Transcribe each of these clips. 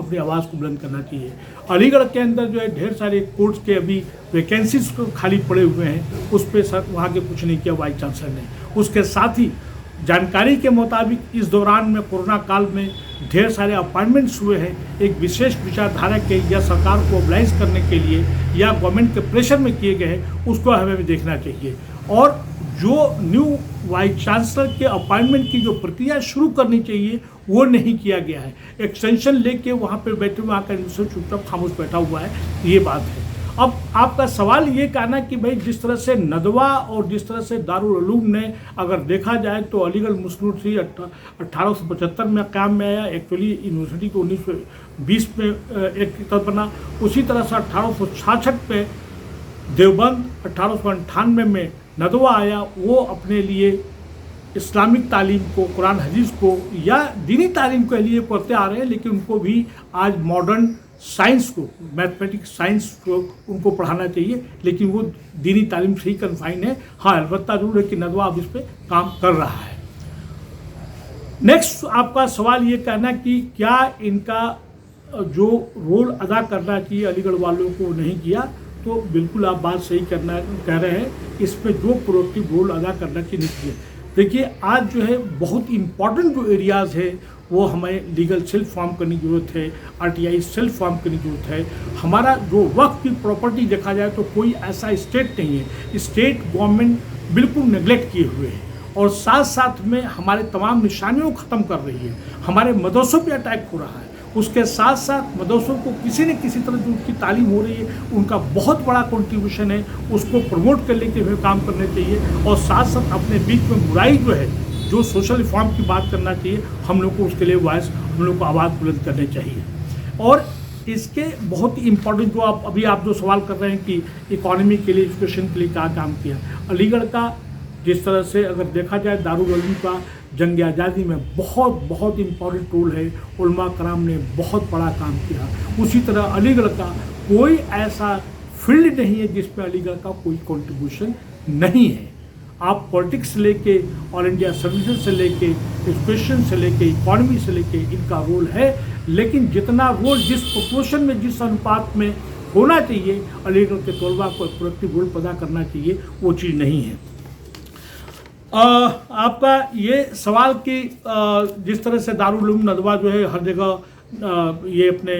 अपनी आवाज़ को बुलंद करना चाहिए। अलीगढ़ के अंदर जो है ढेर सारे कोर्ट्स के अभी वैकेंसीज खाली पड़े हुए हैं, उस पर सर वहाँ के कुछ नहीं किया वाइस चांसलर ने। उसके साथ ही जानकारी के मुताबिक इस दौरान में कोरोना काल में ढेर सारे अपॉइंटमेंट्स हुए हैं एक विशेष विचारधारा के या सरकार को मोबिलाइज करने के लिए या गवर्नमेंट के प्रेशर में किए गए हैं, उसको हमें भी देखना चाहिए। और जो न्यू वाइस चांसलर के अपॉइंटमेंट की जो प्रक्रिया शुरू करनी चाहिए वो नहीं किया गया है। एक्सटेंशन लेके वहाँ पर बैठे हुए आकर चुपचाप खामोश बैठा हुआ है, ये बात है। अब आपका सवाल ये कहना कि भाई जिस तरह से नदवा और जिस तरह से दारुल उलूम ने अगर देखा जाए तो अलीगढ़ मुस्लिम यूनिवर्सिटी 1875 में क़याम में आया, एक्चुअली यूनिवर्सिटी को 1920 में एक तब बना। उसी तरह से 1866 में देवबंद, 1898 में नदवा आया। वो अपने लिए इस्लामिक तालीम को, कुरान हदीस को या दीनी तालीम के लिए पढ़ते आ रहे हैं, लेकिन उनको भी आज मॉडर्न साइंस को, मैथमेटिक्स साइंस को उनको पढ़ाना चाहिए, लेकिन वो दीनी तालीम से ही कन्फाइन है। हाँ, अलबत्ता जरूर है कि नदवा अब इस पर काम कर रहा है। नेक्स्ट आपका सवाल ये कहना कि क्या इनका जो रोल अदा करना चाहिए अलीगढ़ वालों को नहीं किया, तो बिल्कुल आप बात सही कह रहे हैं। इस पर जो प्रोएक्टिव रोल अदा करना चाहिए नहीं किया। देखिए, आज जो है बहुत इंपॉर्टेंट जो एरियाज़ है वो हमें लीगल सेल फॉर्म करने की ज़रूरत है, आरटीआई सेल फॉर्म करने की ज़रूरत है। हमारा जो वक्फ की प्रॉपर्टी देखा जाए तो कोई ऐसा स्टेट नहीं है, स्टेट गवर्नमेंट बिल्कुल नेगलेक्ट किए हुए है और साथ साथ में हमारे तमाम निशानियों को ख़त्म कर रही है। हमारे मदरसों पे अटैक हो रहा है, उसके साथ साथ मदरसों को किसी न किसी तरह जो उनकी तालीम हो रही है उनका बहुत बड़ा कंट्रीब्यूशन है, उसको प्रमोट करने के लिए काम करने चाहिए। और साथ साथ अपने बीच में बुराई जो है, जो सोशल रिफॉर्म की बात करना चाहिए, हम लोग को उसके लिए वॉइस, हम लोग को आवाज़ बुलंद करनी चाहिए। और इसके बहुत ही इम्पोर्टेंट जो आप जो सवाल कर रहे हैं कि इकोनॉमी के लिए, एजुकेशन के लिए क्या काम किया, अलीगढ़ का जिस तरह से अगर देखा जाए दारुल उलूम का जंग आज़ादी में बहुत इम्पोर्टेंट रोल है, उलमा कराम ने बहुत बड़ा काम किया। उसी तरह अलीगढ़ का कोई ऐसा फील्ड नहीं है जिसमें अलीगढ़ का कोई कंट्रीब्यूशन नहीं है। आप पॉलिटिक्स से लेके, ऑल इंडिया सर्विसेज से लेके, एजुकेशन से लेके, इकोनॉमी से लेके इनका रोल है, लेकिन जितना रोल जिस प्रोपोर्शन में, जिस अनुपात में होना चाहिए अलीगढ़ के तलबा को प्रोएक्टिव रोल अदा करना चाहिए, वो चीज़ नहीं है। आपका ये सवाल कि जिस तरह से दारुल उलूम नदवा जो है हर जगह ये अपने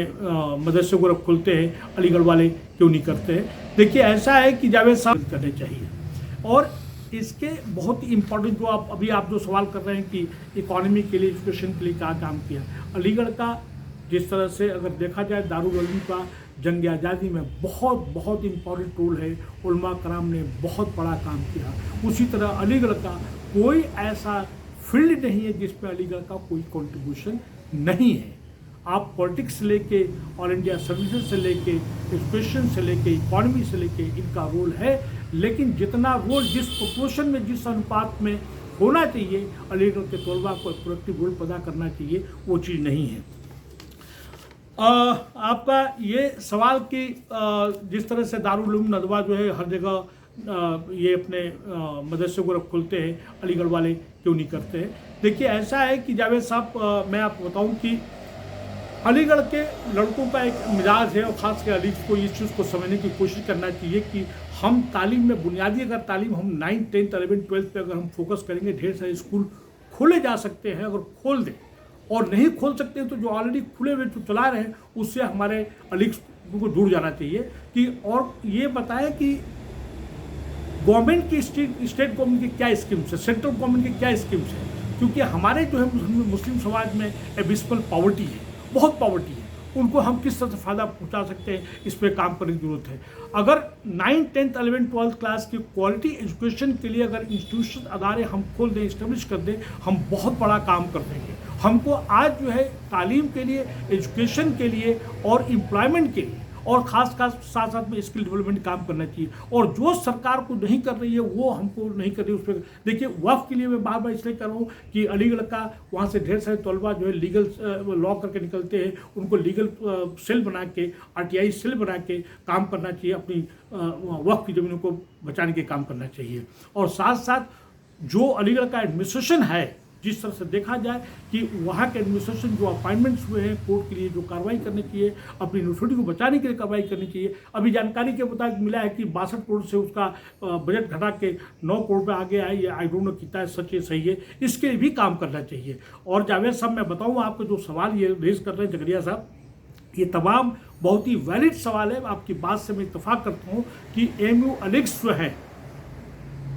मदरसे को खोलते हैं, अलीगढ़ वाले क्यों नहीं करते हैं? देखिए, ऐसा है कि जावेद साहब करने चाहिए। और इसके बहुत ही इम्पोर्टेंट जो आप जो सवाल कर रहे हैं कि इकोनॉमी के लिए, एजुकेशन के लिए क्या काम किया, अलीगढ़ का जिस तरह से अगर देखा जाए दारुल उलूम का जंग आज़ादी में बहुत इम्पोर्टेंट रोल है, उलमा कराम ने बहुत बड़ा काम किया। उसी तरह अलीगढ़ का कोई ऐसा फील्ड नहीं है जिसमें अलीगढ़ का कोई कंट्रीब्यूशन नहीं है। आप पॉलिटिक्स से लेके, ऑल इंडिया सर्विसेज से लेके, एजुकेशन से लेके, इकोनॉमी से लेके इनका रोल है, लेकिन जितना रोल जिस प्रोपोर्शन में, जिस अनुपात में होना चाहिए अलीगढ़ के तलबा को प्रोएक्टिव रोल अदा करना चाहिए, वो चीज़ नहीं है। आपका ये सवाल कि जिस तरह से दारुल उलूम नदवा जो है हर जगह ये अपने मदरसे को खोलते हैं, अलीगढ़ वाले क्यों नहीं करते हैं? देखिए, ऐसा है कि जावेद साहब, मैं आपको बताऊं कि अलीगढ़ के लड़कों का एक मिजाज है और ख़ास कर अली को इस चीज़ को समझने की कोशिश करना चाहिए कि हम तालीम में बुनियादी अगर तालीम हम 9th, 10th, 11th, 12th पे अगर हम फोकस करेंगे, ढेर सारे स्कूल खोले जा सकते हैं। अगर खोल दें और नहीं खोल सकते हैं तो जो ऑलरेडी खुले हुए जो चला रहे हैं उससे हमारे अलीग को जुड़ जाना चाहिए। कि और ये बताएं कि गवर्नमेंट की स्टेट गवर्नमेंट की क्या स्कीम्स है, सेंट्रल गवर्नमेंट की क्या स्कीम्स है, क्योंकि हमारे जो है मुस्लिम समाज में एबिस्मल पॉवर्टी है, बहुत पॉवर्टी है। उनको हम किस तरह से फ़ायदा पहुंचा सकते हैं, इस पर काम करने की ज़रूरत है। अगर 9th, 10th, 11th, 12th class की क्वालिटी एजुकेशन के लिए अगर इंस्टीट्यूशन अदारे हम खोल दें, इस्टेब्लिश कर दें, हम बहुत बड़ा काम कर देंगे। हमको आज जो है तालीम के लिए, एजुकेशन के लिए और एम्प्लॉयमेंट के लिए और ख़ास साथ साथ में स्किल डेवलपमेंट काम करना चाहिए। और जो सरकार को नहीं कर रही है वो हमको नहीं कर रही है, उस पर देखिए। वक्फ के लिए मैं बार बार इसलिए कर रहा हूँ कि अलीगढ़ का वहाँ से ढेर सारे तलबा जो है लीगल लॉ करके निकलते हैं, उनको लीगल सेल बना के, आरटीआई सेल बना के काम करना चाहिए, अपनी वक्फ की ज़मीनों को बचाने के काम करना चाहिए। और साथ साथ जो अलीगढ़ का एडमिनिस्ट्रेशन है जिस तरह से देखा जाए कि वहाँ के एडमिनिस्ट्रेशन जो अपॉइंटमेंट्स हुए हैं कोर्ट के लिए जो कार्रवाई करनी चाहिए, अपनी यूनिवर्सिटी को बचाने के लिए कार्रवाई करनी चाहिए। अभी जानकारी के मुताबिक मिला है कि 62 करोड़ से उसका बजट घटा के 9 करोड़ पे आ गया है। ये आई डोंट नो कितना सच है सही है, इसके लिए भी काम करना चाहिए। और जावेद साहब, मैं बताऊँ आपको जो सवाल ये रेज कर रहे हैं जगरिया साहब, ये तमाम बहुत ही वैलिड सवाल है। आपकी बात से मैं इत्तेफाक करता हूँ कि एमयू अलेक्स जो है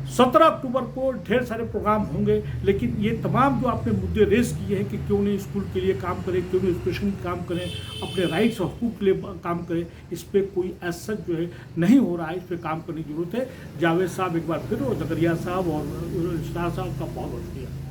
17 अक्टूबर को ढेर सारे प्रोग्राम होंगे, लेकिन ये तमाम जो आपने मुद्दे रेस किए हैं कि क्यों नहीं स्कूल के लिए काम करें, क्यों नहीं एजुकेशन के काम करें, अपने राइट्स और हकूक़ के लिए काम करें, इस पर कोई ऐसा जो है नहीं हो रहा है। इस पर काम करने की जरूरत है। जावेद साहब एक बार फिर, और जगरिया साहब और स्टार साहब का बहुत बहुत शुक्रिया।